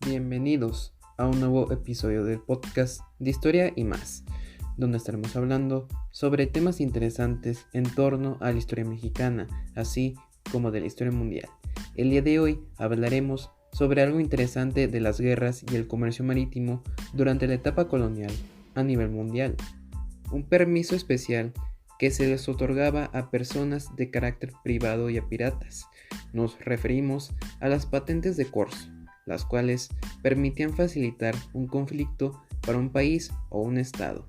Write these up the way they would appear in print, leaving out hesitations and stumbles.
Bienvenidos a un nuevo episodio del podcast de Historia y más, donde estaremos hablando sobre temas interesantes en torno a la historia mexicana, así como de la historia mundial. El día de hoy hablaremos sobre algo interesante de las guerras y el comercio marítimo durante la etapa colonial a nivel mundial. Un permiso especial que se les otorgaba a personas de carácter privado y a piratas. Nos referimos a las patentes de corso, las cuales permitían facilitar un conflicto para un país o un estado.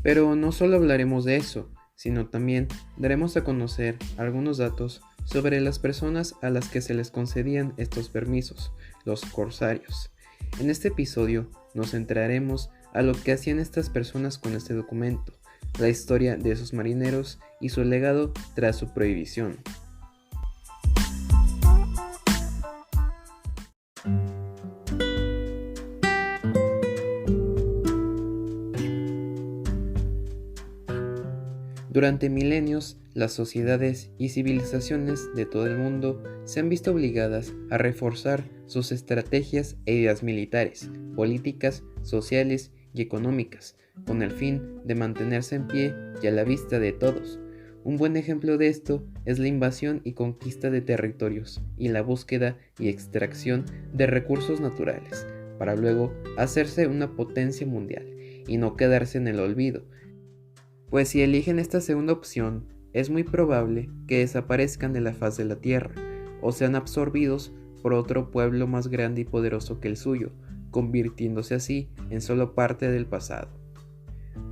Pero no solo hablaremos de eso, sino también daremos a conocer algunos datos sobre las personas a las que se les concedían estos permisos, los corsarios. En este episodio nos centraremos a lo que hacían estas personas con este documento, la historia de esos marineros y su legado tras su prohibición. Durante milenios, las sociedades y civilizaciones de todo el mundo se han visto obligadas a reforzar sus estrategias e ideas militares, políticas, sociales y económicas, con el fin de mantenerse en pie y a la vista de todos. Un buen ejemplo de esto es la invasión y conquista de territorios y la búsqueda y extracción de recursos naturales, para luego hacerse una potencia mundial y no quedarse en el olvido. Pues si eligen esta segunda opción, es muy probable que desaparezcan de la faz de la tierra, o sean absorbidos por otro pueblo más grande y poderoso que el suyo, convirtiéndose así en solo parte del pasado.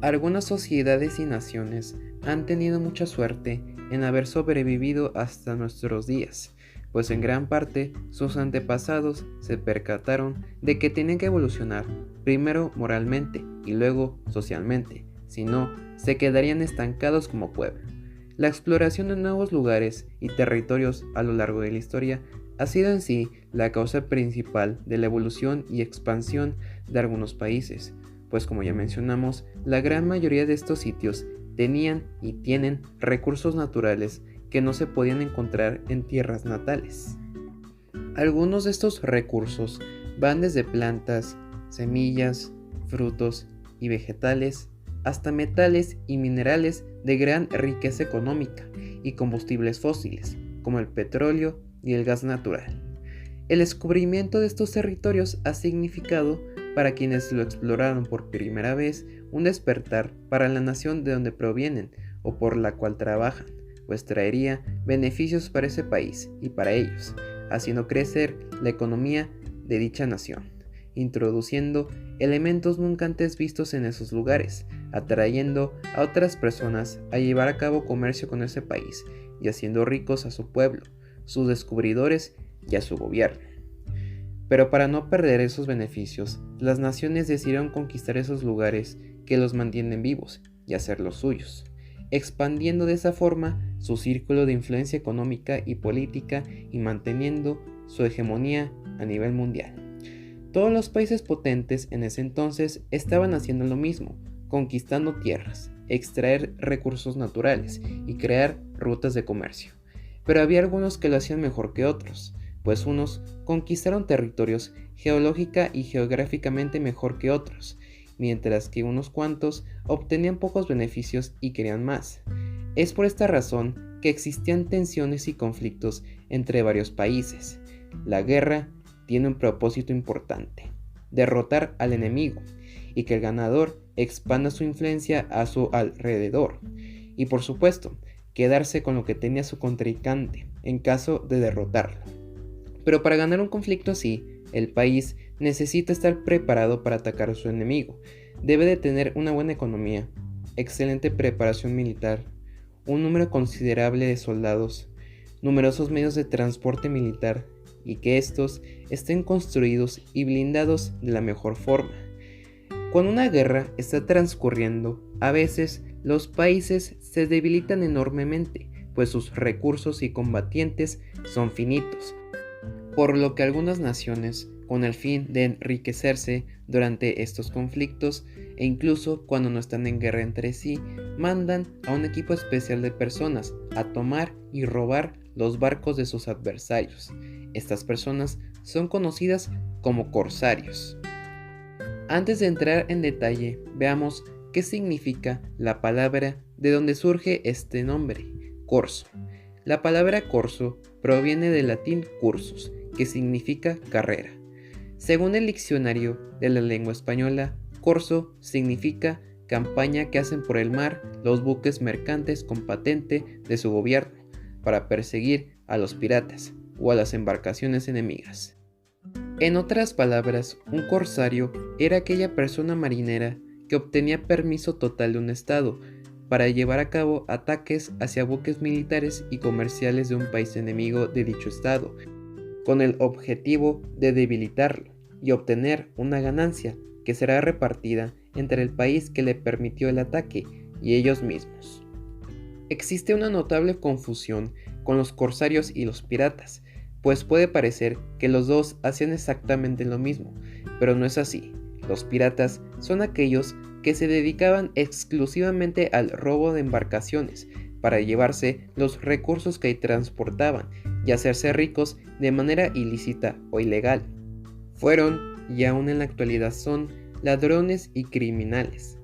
Algunas sociedades y naciones han tenido mucha suerte en haber sobrevivido hasta nuestros días, pues en gran parte sus antepasados se percataron de que tenían que evolucionar, primero moralmente y luego socialmente, si no, se quedarían estancados como pueblo. La exploración de nuevos lugares y territorios a lo largo de la historia ha sido en sí la causa principal de la evolución y expansión de algunos países, pues como ya mencionamos, la gran mayoría de estos sitios tenían y tienen recursos naturales que no se podían encontrar en tierras natales. Algunos de estos recursos van desde plantas, semillas, frutos y vegetales, hasta metales y minerales de gran riqueza económica y combustibles fósiles, como el petróleo y el gas natural. El descubrimiento de estos territorios ha significado, para quienes lo exploraron por primera vez, un despertar para la nación de donde provienen o por la cual trabajan, pues traería beneficios para ese país y para ellos, haciendo crecer la economía de dicha nación, introduciendo elementos nunca antes vistos en esos lugares, atrayendo a otras personas a llevar a cabo comercio con ese país y haciendo ricos a su pueblo, sus descubridores y a su gobierno. Pero para no perder esos beneficios, las naciones decidieron conquistar esos lugares que los mantienen vivos y hacerlos suyos, expandiendo de esa forma su círculo de influencia económica y política y manteniendo su hegemonía a nivel mundial. Todos los países potentes en ese entonces estaban haciendo lo mismo, conquistando tierras, extraer recursos naturales y crear rutas de comercio. Pero había algunos que lo hacían mejor que otros, pues unos conquistaron territorios geológica y geográficamente mejor que otros, mientras que unos cuantos obtenían pocos beneficios y querían más. Es por esta razón que existían tensiones y conflictos entre varios países. La guerra tiene un propósito importante: derrotar al enemigo y que el ganador expanda su influencia a su alrededor, y por supuesto, quedarse con lo que tenía su contrincante en caso de derrotarlo. Pero para ganar un conflicto así, el país necesita estar preparado para atacar a su enemigo. Debe de tener una buena economía, excelente preparación militar, un número considerable de soldados, numerosos medios de transporte militar y que estos estén construidos y blindados de la mejor forma. Cuando una guerra está transcurriendo, a veces los países se debilitan enormemente, pues sus recursos y combatientes son finitos, por lo que algunas naciones, con el fin de enriquecerse durante estos conflictos, e incluso cuando no están en guerra entre sí, mandan a un equipo especial de personas a tomar y robar los barcos de sus adversarios. Estas personas son conocidas como corsarios. Antes de entrar en detalle, veamos qué significa la palabra de donde surge este nombre, corso. La palabra corso proviene del latín cursus, que significa carrera. Según el diccionario de la lengua española, corso significa campaña que hacen por el mar los buques mercantes con patente de su gobierno para perseguir a los piratas o a las embarcaciones enemigas. En otras palabras, un corsario era aquella persona marinera que obtenía permiso total de un estado para llevar a cabo ataques hacia buques militares y comerciales de un país enemigo de dicho estado, con el objetivo de debilitarlo y obtener una ganancia que será repartida entre el país que le permitió el ataque y ellos mismos. Existe una notable confusión con los corsarios y los piratas, pues puede parecer que los dos hacían exactamente lo mismo, pero no es así. Los piratas son aquellos que se dedicaban exclusivamente al robo de embarcaciones para llevarse los recursos que transportaban y hacerse ricos de manera ilícita o ilegal. Fueron, y aún en la actualidad son, ladrones y criminales.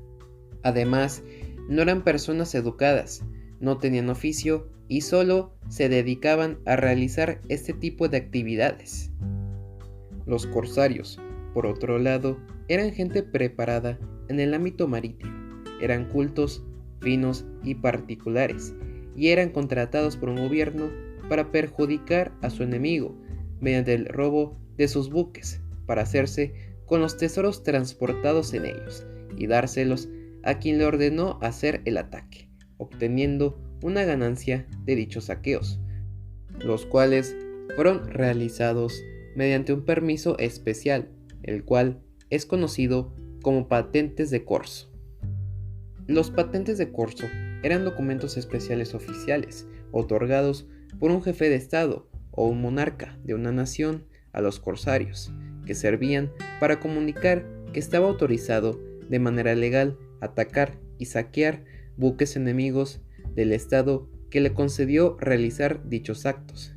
Además, no eran personas educadas, no tenían oficio y solo se dedicaban a realizar este tipo de actividades. Los corsarios, por otro lado, eran gente preparada en el ámbito marítimo, eran cultos, finos y particulares, y eran contratados por un gobierno para perjudicar a su enemigo mediante el robo de sus buques, para hacerse con los tesoros transportados en ellos y dárselos a quien le ordenó hacer el ataque, obteniendo una ganancia de dichos saqueos, los cuales fueron realizados mediante un permiso especial, el cual es conocido como patentes de corso. Los patentes de corso eran documentos especiales oficiales, otorgados por un jefe de estado o un monarca de una nación a los corsarios, que servían para comunicar que estaba autorizado de manera legal atacar y saquear buques enemigos del estado que le concedió realizar dichos actos.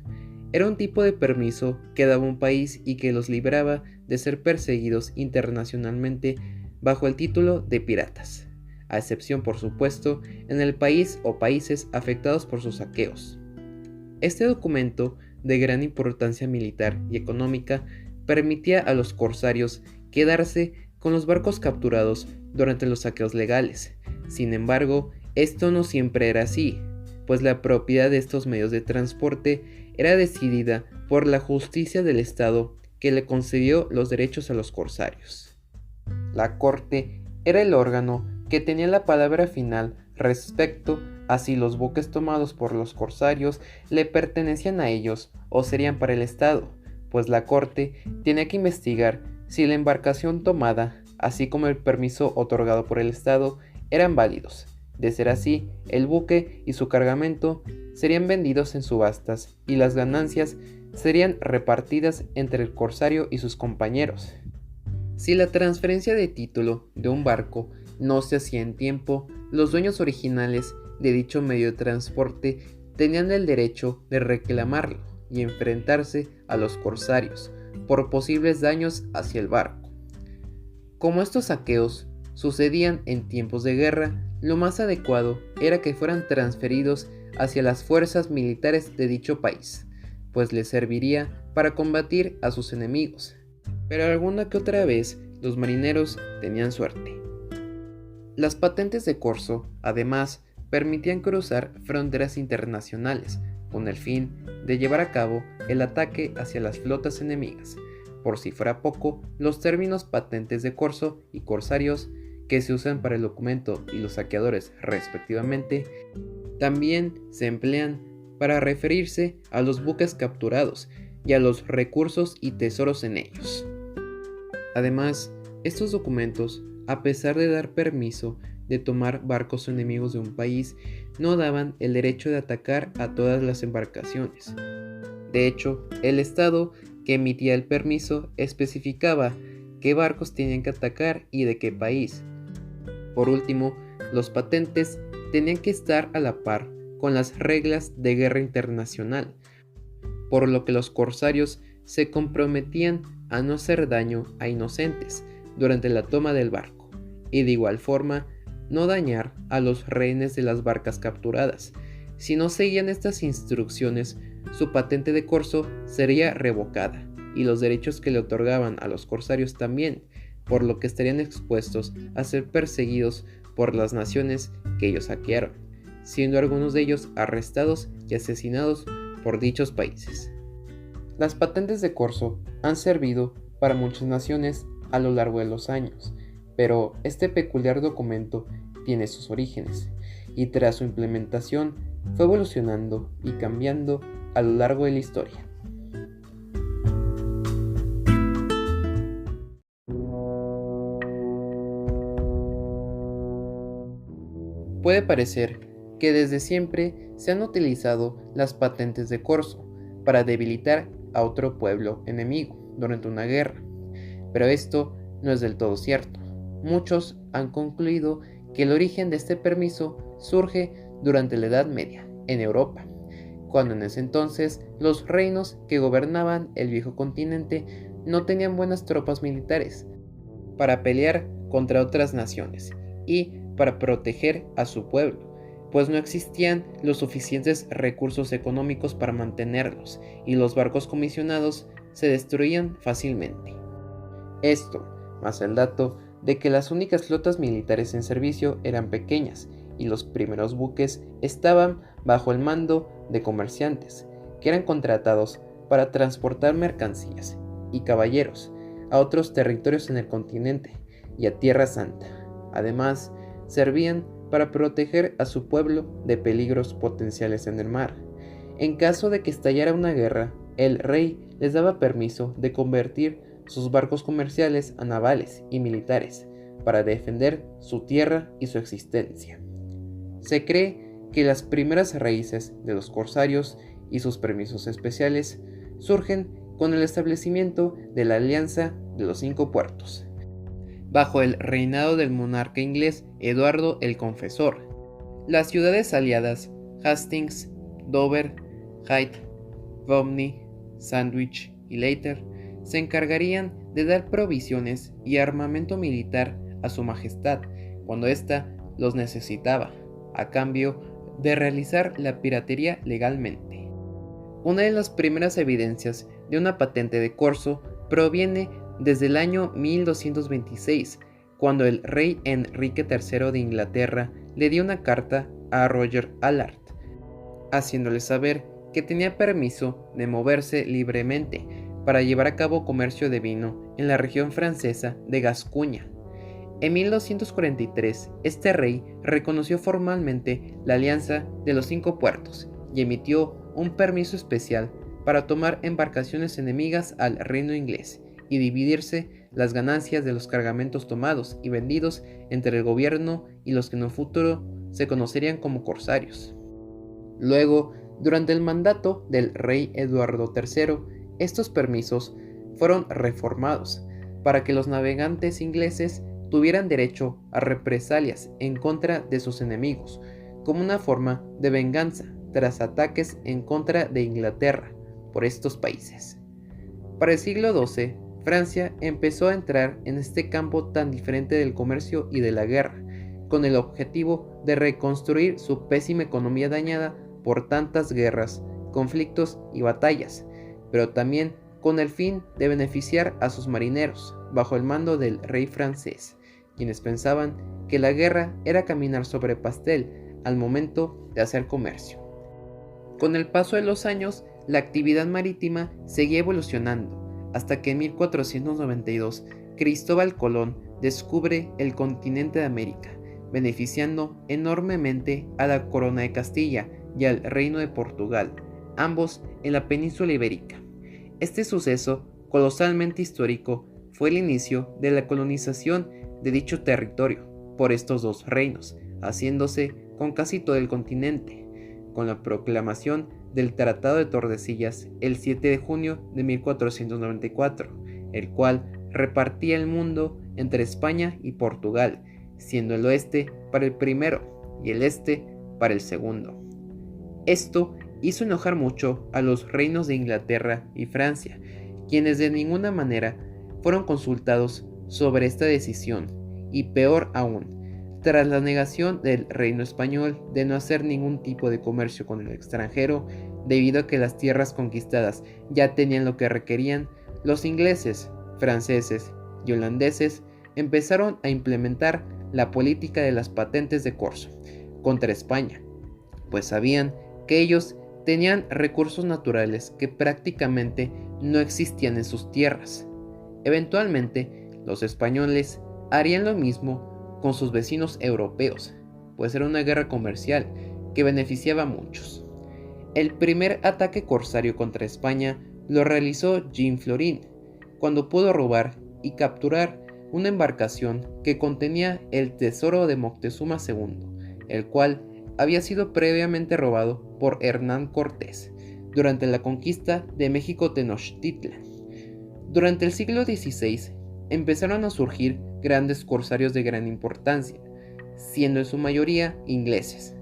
Era un tipo de permiso que daba un país y que los libraba de ser perseguidos internacionalmente bajo el título de piratas, a excepción por supuesto en el país o países afectados por sus saqueos. Este documento, de gran importancia militar y económica, permitía a los corsarios quedarse con los barcos capturados durante los saqueos legales. Sin embargo, esto no siempre era así, pues la propiedad de estos medios de transporte era decidida por la justicia del Estado que le concedió los derechos a los corsarios. La corte era el órgano que tenía la palabra final respecto a si los buques tomados por los corsarios le pertenecían a ellos o serían para el Estado, pues la corte tenía que investigar si la embarcación tomada, así como el permiso otorgado por el Estado, eran válidos. De ser así, el buque y su cargamento serían vendidos en subastas y las ganancias serían repartidas entre el corsario y sus compañeros. Si la transferencia de título de un barco no se hacía en tiempo, los dueños originales de dicho medio de transporte tenían el derecho de reclamarlo y enfrentarse a los corsarios por posibles daños hacia el barco. Como estos saqueos sucedían en tiempos de guerra, lo más adecuado era que fueran transferidos hacia las fuerzas militares de dicho país, pues les serviría para combatir a sus enemigos. Pero alguna que otra vez los marineros tenían suerte. Las patentes de corso, además, permitían cruzar fronteras internacionales con el fin de llevar a cabo el ataque hacia las flotas enemigas. Por si fuera poco, los términos patentes de corso y corsarios, que se usan para el documento y los saqueadores respectivamente, también se emplean para referirse a los buques capturados y a los recursos y tesoros en ellos. Además, estos documentos, a pesar de dar permiso de tomar barcos enemigos de un país, no daban el derecho de atacar a todas las embarcaciones. De hecho, el Estado que emitía el permiso especificaba qué barcos tenían que atacar y de qué país. Por último, los patentes tenían que estar a la par con las reglas de guerra internacional, por lo que los corsarios se comprometían a no hacer daño a inocentes durante la toma del barco, y de igual forma no dañar a los rehenes de las barcas capturadas. Si no seguían estas instrucciones, su patente de corso sería revocada, y los derechos que le otorgaban a los corsarios también, por lo que estarían expuestos a ser perseguidos por las naciones que ellos saquearon, siendo algunos de ellos arrestados y asesinados por dichos países. Las patentes de corso han servido para muchas naciones a lo largo de los años, pero este peculiar documento tiene sus orígenes, y tras su implementación fue evolucionando y cambiando a lo largo de la historia. Puede parecer que desde siempre se han utilizado las patentes de corso para debilitar a otro pueblo enemigo durante una guerra, pero esto no es del todo cierto. Muchos han concluido que el origen de este permiso surge durante la Edad Media, en Europa, cuando en ese entonces los reinos que gobernaban el viejo continente no tenían buenas tropas militares para pelear contra otras naciones y para proteger a su pueblo, pues no existían los suficientes recursos económicos para mantenerlos y los barcos comisionados se destruían fácilmente. Esto, más el dato de que las únicas flotas militares en servicio eran pequeñas y los primeros buques estaban bajo el mando de comerciantes, que eran contratados para transportar mercancías y caballeros a otros territorios en el continente y a Tierra Santa. Además, servían para proteger a su pueblo de peligros potenciales en el mar. En caso de que estallara una guerra, el rey les daba permiso de convertir sus barcos comerciales a navales y militares para defender su tierra y su existencia. Se cree que las primeras raíces de los corsarios y sus permisos especiales surgen con el establecimiento de la Alianza de los Cinco Puertos, bajo el reinado del monarca inglés Eduardo el Confesor. Las ciudades aliadas Hastings, Dover, Hythe, Romney, Sandwich y Leicester se encargarían de dar provisiones y armamento militar a su majestad cuando ésta los necesitaba, a cambio de realizar la piratería legalmente. Una de las primeras evidencias de una patente de corso proviene desde el año 1226, cuando el rey Enrique III de Inglaterra le dio una carta a Roger Allard, haciéndole saber que tenía permiso de moverse libremente para llevar a cabo comercio de vino en la región francesa de Gascuña. En 1243, este rey reconoció formalmente la Alianza de los Cinco Puertos y emitió un permiso especial para tomar embarcaciones enemigas al reino inglés y dividirse las ganancias de los cargamentos tomados y vendidos entre el gobierno y los que en un futuro se conocerían como corsarios. Luego, durante el mandato del rey Eduardo III, estos permisos fueron reformados para que los navegantes ingleses tuvieran derecho a represalias en contra de sus enemigos, como una forma de venganza tras ataques en contra de Inglaterra por estos países. Para el siglo XII, Francia empezó a entrar en este campo tan diferente del comercio y de la guerra, con el objetivo de reconstruir su pésima economía dañada por tantas guerras, conflictos y batallas, pero también con el fin de beneficiar a sus marineros, bajo el mando del rey francés, quienes pensaban que la guerra era caminar sobre pastel al momento de hacer comercio. Con el paso de los años, la actividad marítima seguía evolucionando, hasta que en 1492 Cristóbal Colón descubre el continente de América, beneficiando enormemente a la corona de Castilla y al reino de Portugal, ambos en la península ibérica. Este suceso, colosalmente histórico, fue el inicio de la colonización de dicho territorio por estos dos reinos, haciéndose con casi todo el continente, con la proclamación del Tratado de Tordesillas el 7 de junio de 1494, el cual repartía el mundo entre España y Portugal, siendo el oeste para el primero y el este para el segundo. Esto hizo enojar mucho a los reinos de Inglaterra y Francia, quienes de ninguna manera fueron consultados sobre esta decisión, y peor aún, tras la negación del reino español de no hacer ningún tipo de comercio con el extranjero, debido a que las tierras conquistadas ya tenían lo que requerían, los ingleses, franceses y holandeses empezaron a implementar la política de las patentes de corso contra España, pues sabían que ellos tenían recursos naturales que prácticamente no existían en sus tierras. Eventualmente, los españoles harían lo mismo con sus vecinos europeos, pues era una guerra comercial que beneficiaba a muchos. El primer ataque corsario contra España lo realizó Jean Florin, cuando pudo robar y capturar una embarcación que contenía el tesoro de Moctezuma II, el cual había sido previamente robado por Hernán Cortés durante la conquista de México Tenochtitlan. Durante el siglo XVI empezaron a surgir grandes corsarios de gran importancia, siendo en su mayoría ingleses.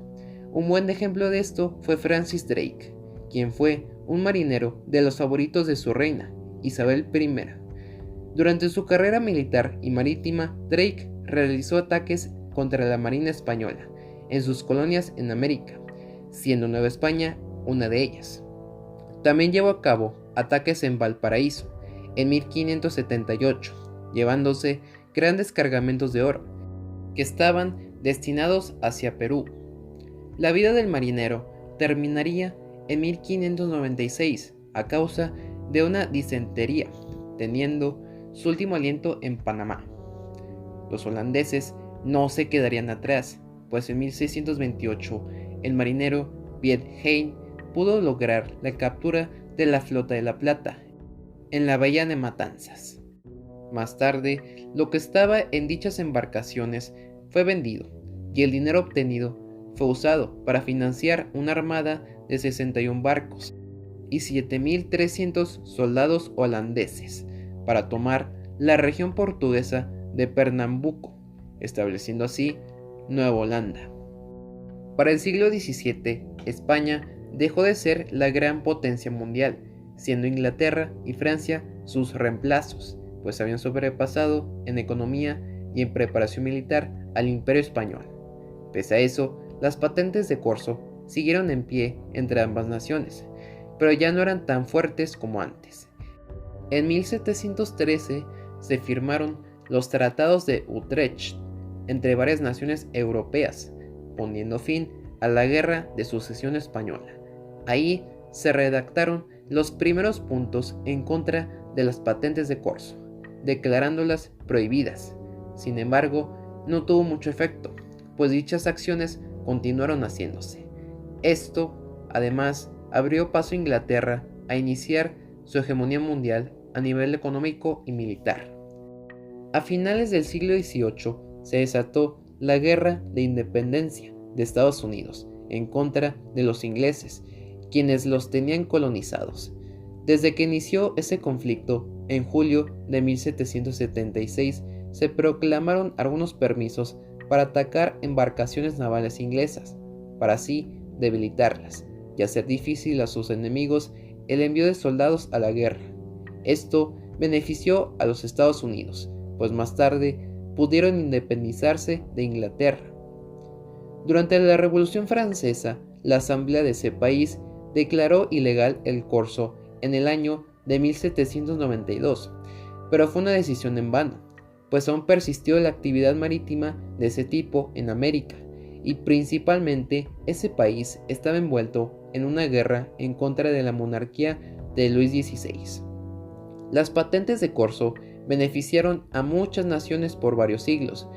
Un buen ejemplo de esto fue Francis Drake, quien fue un marinero de los favoritos de su reina, Isabel I. Durante su carrera militar y marítima, Drake realizó ataques contra la Marina española en sus colonias en América, siendo Nueva España una de ellas. También llevó a cabo ataques en Valparaíso en 1578, llevándose grandes cargamentos de oro, que estaban destinados hacia Perú. La vida del marinero terminaría en 1596 a causa de una disentería, teniendo su último aliento en Panamá. Los holandeses no se quedarían atrás, pues en 1628 el marinero Piet Hein pudo lograr la captura de la Flota de la Plata en la bahía de Matanzas. Más tarde, lo que estaba en dichas embarcaciones fue vendido y el dinero obtenido fue usado para financiar una armada de 61 barcos y 7.300 soldados holandeses para tomar la región portuguesa de Pernambuco, estableciendo así Nueva Holanda. Para el siglo XVII, España dejó de ser la gran potencia mundial, siendo Inglaterra y Francia sus reemplazos, pues habían sobrepasado en economía y en preparación militar al Imperio Español. Pese a eso, las patentes de corso siguieron en pie entre ambas naciones, pero ya no eran tan fuertes como antes. En 1713 se firmaron los tratados de Utrecht entre varias naciones europeas, poniendo fin a la Guerra de Sucesión Española. Ahí se redactaron los primeros puntos en contra de las patentes de corso, declarándolas prohibidas. Sin embargo, no tuvo mucho efecto, pues dichas acciones continuaron haciéndose. Esto, además, abrió paso a Inglaterra a iniciar su hegemonía mundial a nivel económico y militar. A finales del siglo XVIII se desató la Guerra de Independencia de Estados Unidos en contra de los ingleses, quienes los tenían colonizados. Desde que inició ese conflicto, en julio de 1776, se proclamaron algunos permisos para atacar embarcaciones navales inglesas, para así debilitarlas y hacer difícil a sus enemigos el envío de soldados a la guerra. Esto benefició a los Estados Unidos, pues más tarde pudieron independizarse de Inglaterra. Durante la Revolución Francesa, la Asamblea de ese país declaró ilegal el corso en el año de 1792, pero fue una decisión en vano, pues aún persistió la actividad marítima de ese tipo en América, y principalmente ese país estaba envuelto en una guerra en contra de la monarquía de Luis XVI. Las patentes de corso beneficiaron a muchas naciones por varios siglos,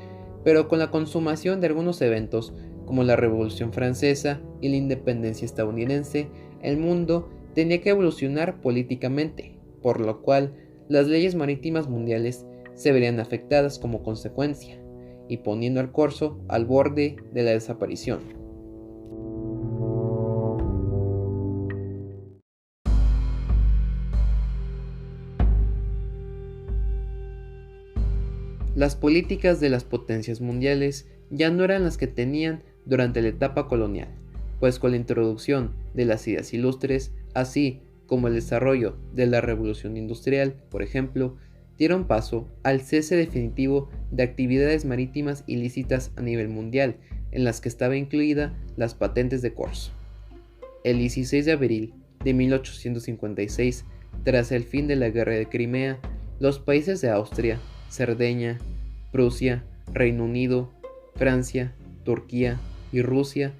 pero con la consumación de algunos eventos como la Revolución Francesa y la independencia estadounidense, el mundo tenía que evolucionar políticamente, por lo cual las leyes marítimas mundiales se verían afectadas como consecuencia, y poniendo al corso al borde de la desaparición. Las políticas de las potencias mundiales ya no eran las que tenían durante la etapa colonial, pues con la introducción de las ideas ilustres, así como el desarrollo de la revolución industrial, por ejemplo, dieron paso al cese definitivo de actividades marítimas ilícitas a nivel mundial, en las que estaba incluida las patentes de corso. El 16 de abril de 1856, tras el fin de la Guerra de Crimea, los países de Austria, Cerdeña, Prusia, Reino Unido, Francia, Turquía y Rusia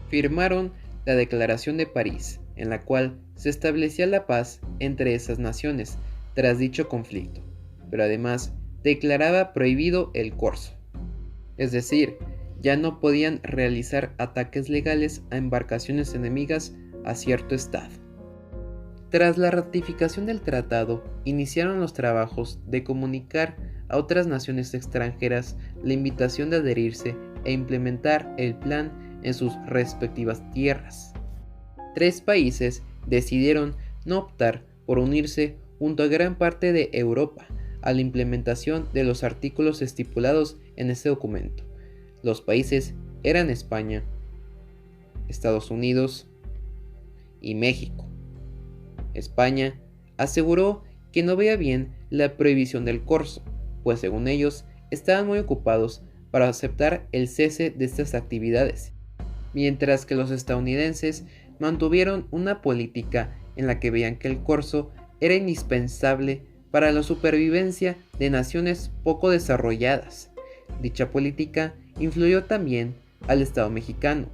firmaron la Declaración de París, en la cual se establecía la paz entre esas naciones tras dicho conflicto, pero además declaraba prohibido el corso. Es decir, ya no podían realizar ataques legales a embarcaciones enemigas a cierto estado. Tras la ratificación del tratado, iniciaron los trabajos de comunicar a otras naciones extranjeras la invitación de adherirse e implementar el plan en sus respectivas tierras. 3 países decidieron no optar por unirse junto a gran parte de Europa a la implementación de los artículos estipulados en este documento. Los países eran España, Estados Unidos y México. España aseguró que no veía bien la prohibición del corso, pues según ellos estaban muy ocupados para aceptar el cese de estas actividades, mientras que los estadounidenses mantuvieron una política en la que veían que el corso era indispensable para la supervivencia de naciones poco desarrolladas. Dicha política influyó también al Estado mexicano,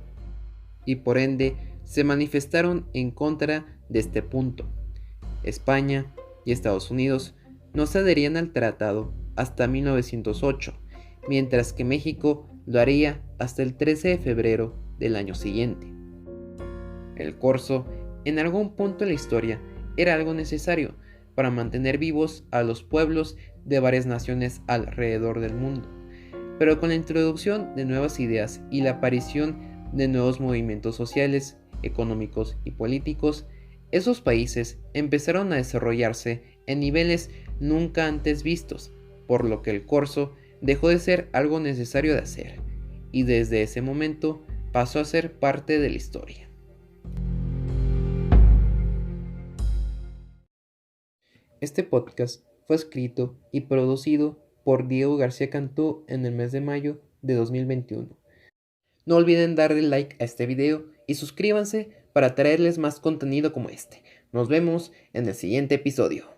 y por ende se manifestaron en contra de este punto. España y Estados Unidos no se adherían al tratado hasta 1908, mientras que México lo haría hasta el 13 de febrero del año siguiente. El corso, en algún punto de la historia, era algo necesario para mantener vivos a los pueblos de varias naciones alrededor del mundo, pero con la introducción de nuevas ideas y la aparición de nuevos movimientos sociales, económicos y políticos, esos países empezaron a desarrollarse en niveles nunca antes vistos, por lo que el corso dejó de ser algo necesario de hacer, y desde ese momento pasó a ser parte de la historia. Este podcast fue escrito y producido por Diego García Cantú en el mes de mayo de 2021. No olviden darle like a este video y suscríbanse para traerles más contenido como este. Nos vemos en el siguiente episodio.